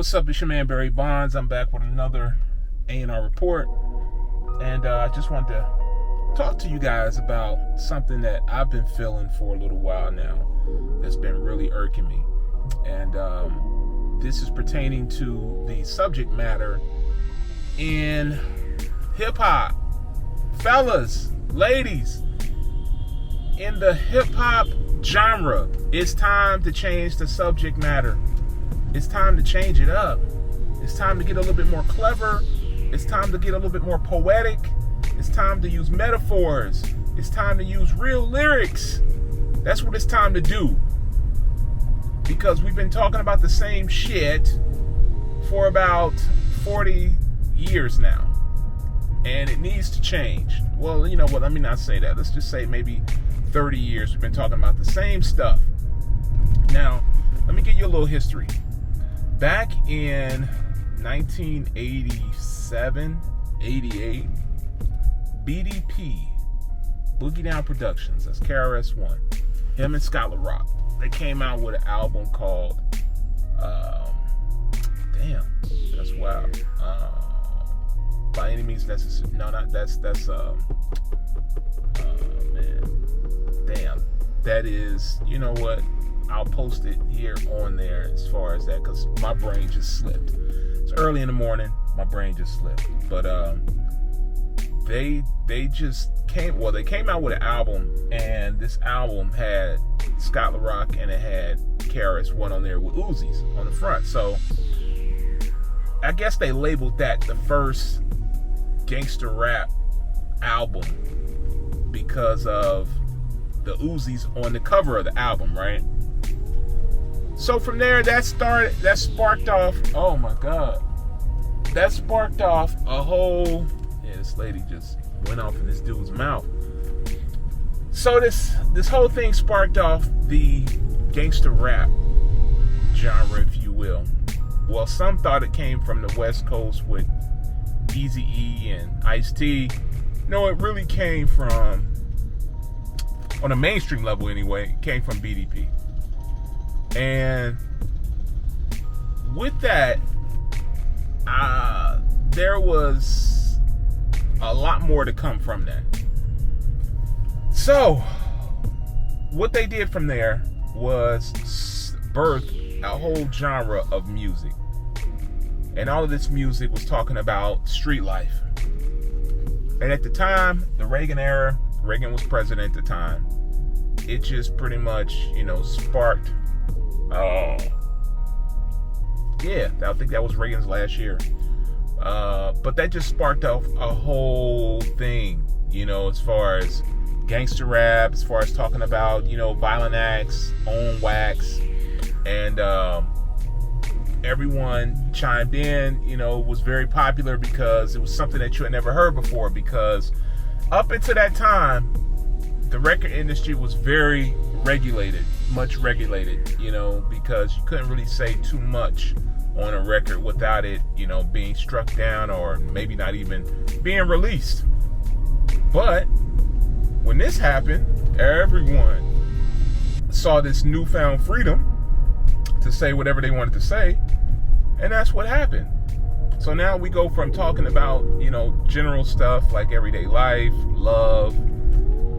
what's up? It's your man BBondz. I'm back with another RReport, and I just wanted to talk to you guys about something that I've been feeling for a little while now that's been really irking me. And this is pertaining to the subject matter in hip-hop. Fellas, ladies, in the hip-hop genre, it's time to change the subject matter. It's time to change it up. It's time to get a little bit more clever. It's time to get a little bit more poetic. It's time to use metaphors. It's time to use real lyrics. That's what it's time to do. Because we've been talking about the same shit for about 40 years now. And it needs to change. Well, you know what? Let me not say that. Let's just say maybe 30 years we've been talking about the same stuff. Now, let me give you a little history. Back in 1987, 88, BDP, Boogie Down Productions, that's KRS-One, him and Scott LaRock, they came out with an album called, that's wild, By Any Means Necessary, no, not, that's, that is, you know what, I'll post it here on there as far as that, because my brain just slipped. It's early in the morning, my brain just slipped. But they came out with an album, and this album had Scott LaRock and it had KRS-One on there with Uzis on the front. So I guess they labeled that the first gangster rap album because of the Uzis on the cover of the album, right? So from there, that sparked off a whole, this lady just went off in this dude's mouth. So this whole thing sparked off the gangster rap genre, if you will. Well, some thought it came from the West Coast with Eazy-E and Ice-T. No, it really came from, on a mainstream level anyway, it came from BDP. And with that, there was a lot more to come from that. So, what they did from there was birth a whole genre of music. And all of this music was talking about street life. And at the time, the Reagan era, Reagan was president at the time, it just pretty much, sparked. I think that was Reagan's last year. But that just sparked off a whole thing, as far as gangster rap, as far as talking about, violent acts, on wax. And everyone chimed in, was very popular because it was something that you had never heard before. Because up until that time, the record industry was very regulated, much regulated, because you couldn't really say too much on a record without it, being struck down or maybe not even being released. But when this happened, everyone saw this newfound freedom to say whatever they wanted to say, and that's what happened. So now we go from talking about, general stuff like everyday life, love,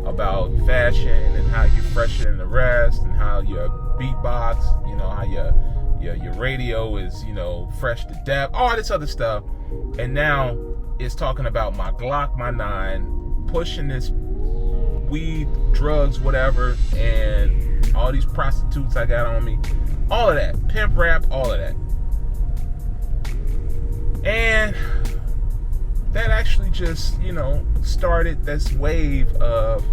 about fashion and how you're fresher than the rest, and how your beatbox, how your radio is, fresh to death, all this other stuff. And now it's talking about my Glock, my 9, pushing this weed, drugs, whatever, and all these prostitutes I got on me, all of that, pimp rap, all of that. And that actually just, started this wave of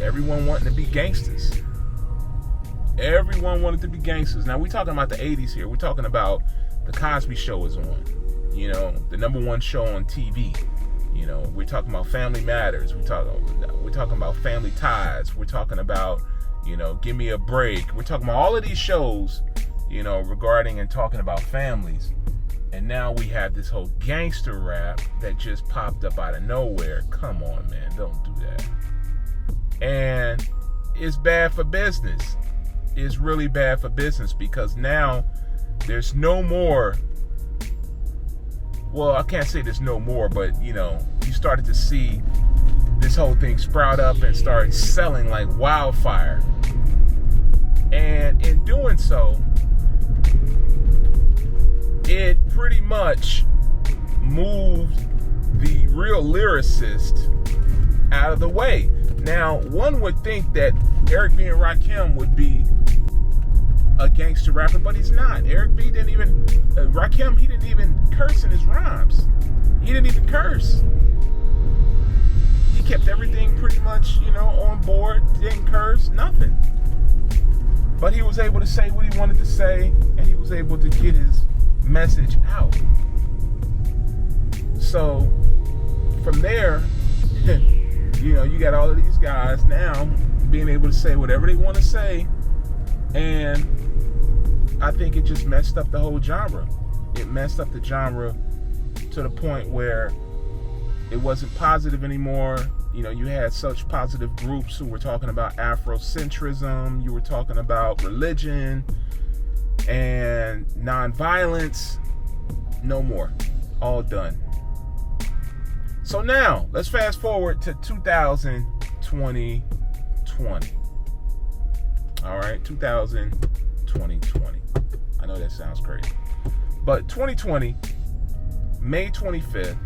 everyone wanting to be gangsters. Everyone wanted to be gangsters. Now, we're talking about the 80s here. We're talking about the Cosby Show is on, the #1 show on TV. We're talking about Family Matters. We're talking about Family Ties. We're talking about, Give Me a Break. We're talking about all of these shows, regarding and talking about families. And now we have this whole gangster rap that just popped up out of nowhere. Come on, man, don't do that. And it's bad for business. It's really bad for business because now there's no more. Well, I can't say there's no more, but you started to see this whole thing sprout up and start selling like wildfire. And in doing so, it pretty much moved the real lyricist out of the way. Now, one would think that Eric B and Rakim would be a gangster rapper, but he's not. Eric B didn't even, Rakim, he didn't even curse in his rhymes. He didn't even curse. He kept everything pretty much, on board, didn't curse, nothing. But he was able to say what he wanted to say, and he was able to get his message out. So, from there, you got all of these guys now being able to say whatever they want to say, and I think it just messed up the whole genre. It messed up the genre to the point where it wasn't positive anymore. You had such positive groups who were talking about Afrocentrism, you were talking about religion and nonviolence. No more. All done. So now, let's fast forward to 2020. All right, 2020. I know that sounds crazy. But 2020, May 25th,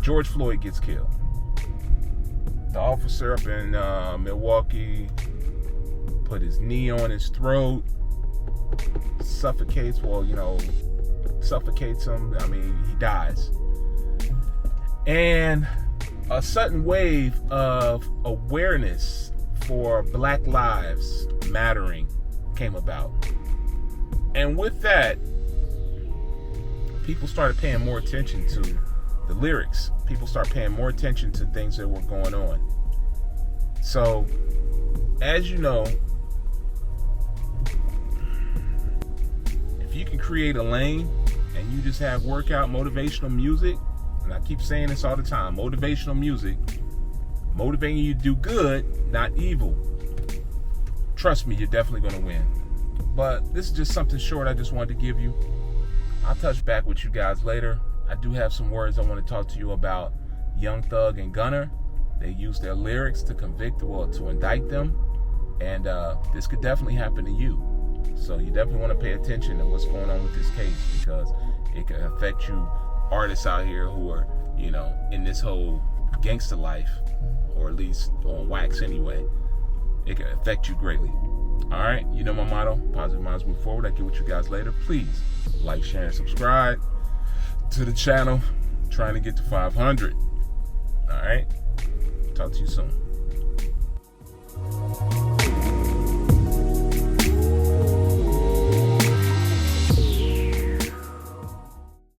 George Floyd gets killed. The officer up in Milwaukee put his knee on his throat, suffocates him. I mean, he dies. And a sudden wave of awareness for Black Lives Mattering came about. And with that, people started paying more attention to the lyrics. People start paying more attention to things that were going on. So, as you know, if you can create a lane and you just have workout motivational music, and I keep saying this all the time, motivational music, motivating you to do good, not evil. Trust me, you're definitely going to win. But this is just something short I just wanted to give you. I'll touch back with you guys later. I do have some words I want to talk to you about Young Thug and Gunna. They use their lyrics to convict or to indict them. And this could definitely happen to you. So you definitely want to pay attention to what's going on with this case, because it could affect you artists out here who are, in this whole gangster life, or at least on wax anyway. It could affect you greatly. All right, you know my motto, positive minds move forward. I'll get with you guys later. Please like, share, and subscribe to the channel. I'm trying to get to 500. All right, talk to you soon.